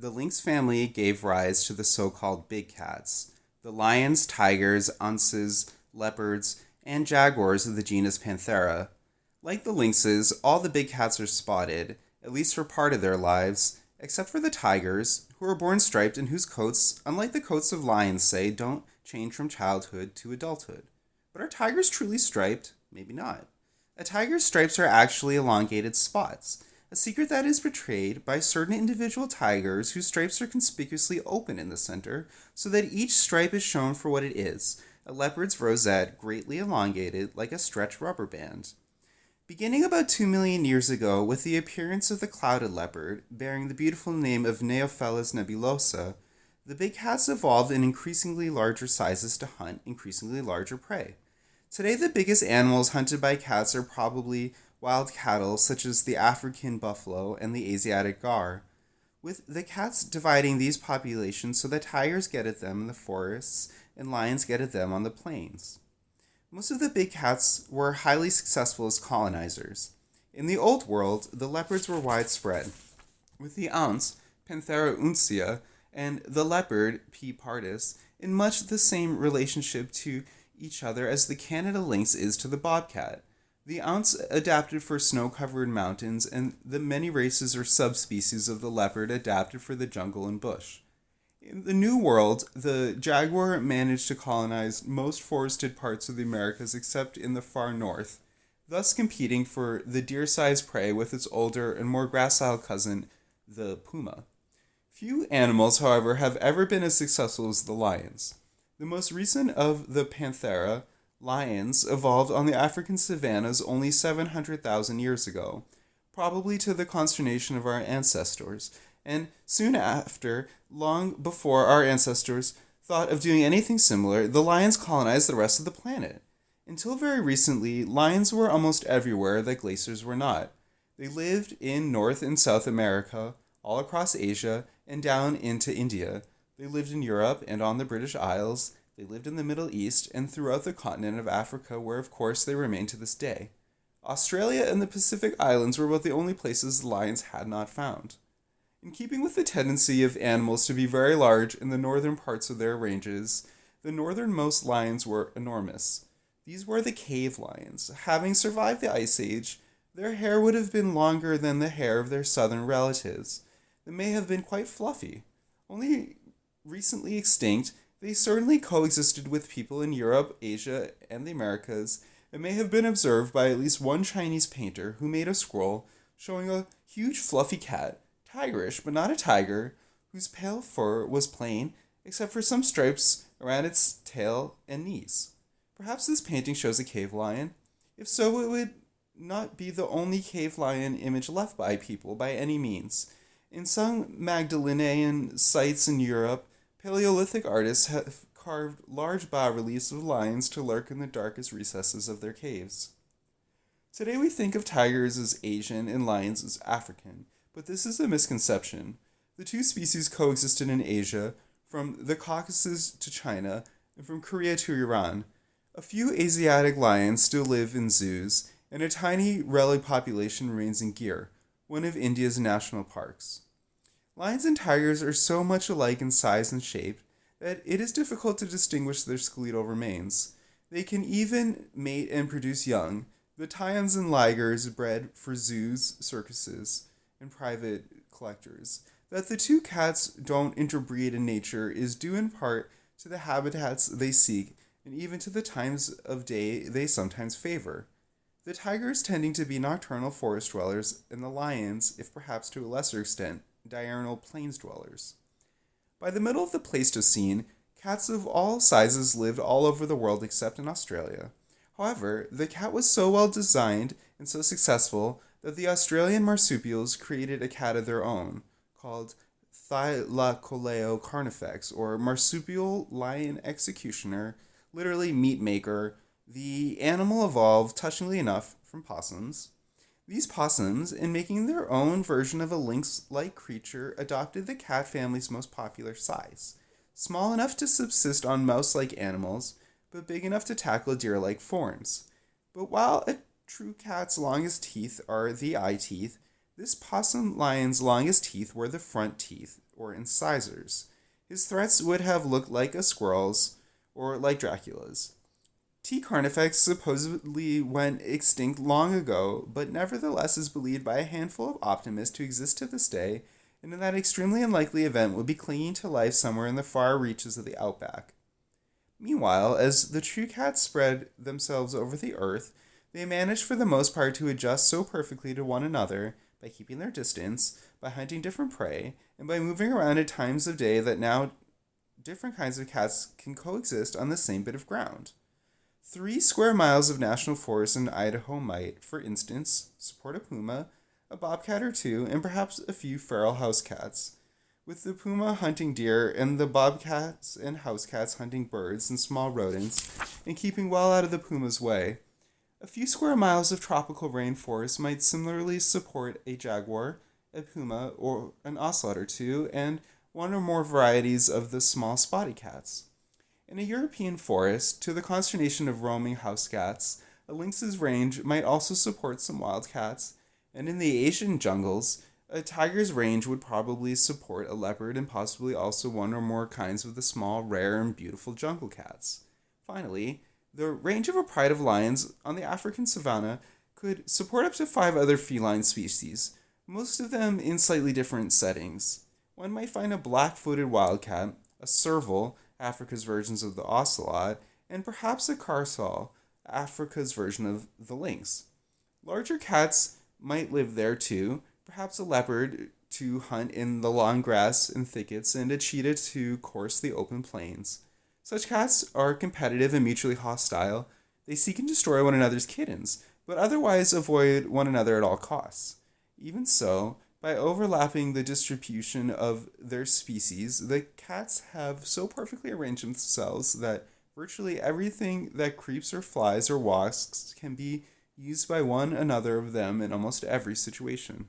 the lynx family gave rise to the so-called big cats, the lions, tigers, onces, leopards, and jaguars of the genus Panthera. Like the lynxes, all the big cats are spotted, at least for part of their lives, except for the tigers, who are born striped and whose coats, unlike the coats of lions, say, don't change from childhood to adulthood. But are tigers truly striped? Maybe not. A tiger's stripes are actually elongated spots, a secret that is betrayed by certain individual tigers whose stripes are conspicuously open in the center, so that each stripe is shown for what it is, a leopard's rosette greatly elongated like a stretched rubber band. Beginning about 2 million years ago with the appearance of the clouded leopard, bearing the beautiful name of Neophelis nebulosa, the big cats evolved in increasingly larger sizes to hunt increasingly larger prey. Today, the biggest animals hunted by cats are probably wild cattle such as the African buffalo and the Asiatic gar, with the cats dividing these populations so that tigers get at them in the forests and lions get at them on the plains. Most of the big cats were highly successful as colonizers. In the Old World, the leopards were widespread, with the ounce, Panthera uncia, and the leopard, P. pardus, in much the same relationship to each other as the Canada lynx is to the bobcat. The ounce adapted for snow-covered mountains, and the many races or subspecies of the leopard adapted for the jungle and bush. In the New World, the jaguar managed to colonize most forested parts of the Americas except in the far north, thus competing for the deer-sized prey with its older and more gracile cousin, the puma. Few animals, however, have ever been as successful as the lions. The most recent of the Panthera, lions, evolved on the African savannas only 700,000 years ago, probably to the consternation of our ancestors, and soon after, long before our ancestors thought of doing anything similar, the lions colonized the rest of the planet. Until very recently, lions were almost everywhere that glaciers were not. They lived in North and South America, all across Asia, and down into India. They lived in Europe and on the British Isles. They lived in the Middle East and throughout the continent of Africa, where of course they remain to this day. Australia and the Pacific Islands were about the only places the lions had not found. In keeping with the tendency of animals to be very large in the northern parts of their ranges, the northernmost lions were enormous. These were the cave lions. Having survived the Ice Age, their hair would have been longer than the hair of their southern relatives. They may have been quite fluffy. Only recently extinct, they certainly coexisted with people in Europe, Asia, and the Americas, and may have been observed by at least one Chinese painter who made a scroll showing a huge fluffy cat, tigerish but not a tiger, whose pale fur was plain except for some stripes around its tail and knees. Perhaps this painting shows a cave lion. If so, it would not be the only cave lion image left by people by any means. In some Magdalenian sites in Europe, Paleolithic artists have carved large bas-reliefs of lions to lurk in the darkest recesses of their caves. Today we think of tigers as Asian and lions as African, but this is a misconception. The two species coexisted in Asia, from the Caucasus to China, and from Korea to Iran. A few Asiatic lions still live in zoos, and a tiny relic population remains in Gir, one of India's national parks. Lions and tigers are so much alike in size and shape that it is difficult to distinguish their skeletal remains. They can even mate and produce young. The lions and ligers bred for zoos, circuses, and private collectors. That the two cats don't interbreed in nature is due in part to the habitats they seek and even to the times of day they sometimes favor. The tigers tending to be nocturnal forest dwellers, and the lions, if perhaps to a lesser extent, diurnal plains dwellers. By the middle of the Pleistocene, cats of all sizes lived all over the world except in Australia. However, the cat was so well designed and so successful that the Australian marsupials created a cat of their own, called Thylacoleo carnifex, or marsupial lion executioner, literally meat maker. The animal evolved, touchingly enough, from possums. These possums, in making their own version of a lynx-like creature, adopted the cat family's most popular size, small enough to subsist on mouse-like animals, but big enough to tackle deer-like forms. But while a true cat's longest teeth are the eye teeth, This possum lion's longest teeth were the front teeth, or incisors. His threats would have looked like a squirrel's, or like Dracula's. T. carnifex supposedly went extinct long ago, but nevertheless is believed by a handful of optimists to exist to this day, and in that extremely unlikely event would be clinging to life somewhere in the far reaches of the outback. Meanwhile, as the true cats spread themselves over the earth, they managed for the most part to adjust so perfectly to one another by keeping their distance, by hunting different prey, and by moving around at times of day that now different kinds of cats can coexist on the same bit of ground. 3 square miles of national forest in Idaho might, for instance, support a puma, a bobcat or two, and perhaps a few feral house cats, with the puma hunting deer and the bobcats and house cats hunting birds and small rodents and keeping well out of the puma's way. A few square miles of tropical rainforest might similarly support a jaguar, a puma, or an ocelot or two, and one or more varieties of the small spotty cats. In a European forest, to the consternation of roaming house cats, a lynx's range might also support some wild cats, and in the Asian jungles, a tiger's range would probably support a leopard and possibly also one or more kinds of the small, rare, and beautiful jungle cats. Finally, the range of a pride of lions on the African savanna could support up to 5 other feline species, most of them in slightly different settings. One might find a black-footed wildcat, a serval, Africa's versions of the ocelot, and perhaps a carcel, Africa's version of the lynx. Larger cats might live there too, perhaps a leopard to hunt in the long grass and thickets, and a cheetah to course the open plains. Such cats are competitive and mutually hostile. They seek and destroy one another's kittens, but otherwise avoid one another at all costs. Even so, by overlapping the distribution of their species, the cats have so perfectly arranged themselves that virtually everything that creeps or flies or walks can be used by one another of them in almost every situation.